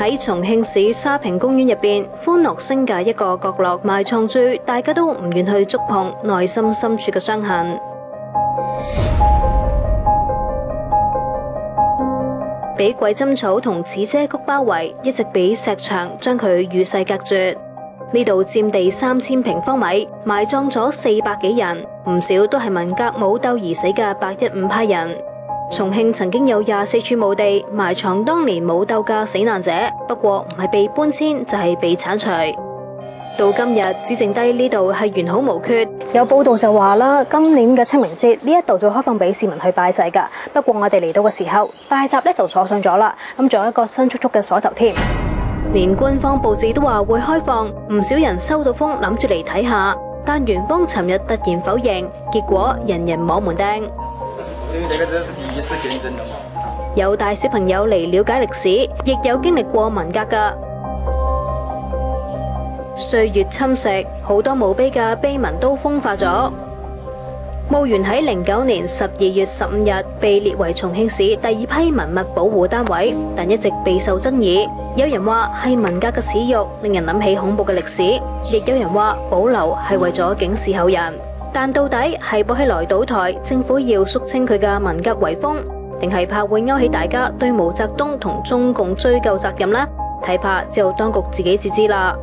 喺重慶市沙坪公園入邊，歡樂星嘅一個角落埋藏住大家都唔願去觸碰內心深處嘅傷痕。俾鬼針草同紫遮菊包圍，一直俾石牆將佢與世隔絕。呢度佔地3000平方米，埋葬咗400幾人，唔少都係文革武鬥而死嘅815派人。重慶曾經有24處墓地埋藏當年武鬥嘅死難者，不過唔係被搬遷就係被剷除。到今日只剩低呢度係完好無缺。有報道就話啦，今年嘅清明節呢一度就開放俾市民去拜祭㗎。不過我哋嚟到嘅時候，大閘咧就鎖上咗啦，咁仲有一個新簇簇嘅鎖頭添。連官方報紙都話會開放，唔少人收到風諗住嚟睇下，但園方尋日突然否認，結果人人摸門釘。有帶小朋友嚟了解歷史，亦有經歷過文革㗎。歲月侵蝕，好多墓碑嘅碑文都風化咗。墓園喺09年12月15日被列為重慶市第二批文物保護單位，但一直備受爭議。有人話係文革嘅恥辱，令人諗起恐怖嘅歷史；亦有人話保留係為咗警示後人。但到底係保起來倒台，政府要肅清佢嘅文革遺風，定係怕會勾起大家對毛澤東同中共追究責任呢？睇怕只有當局自己至知啦。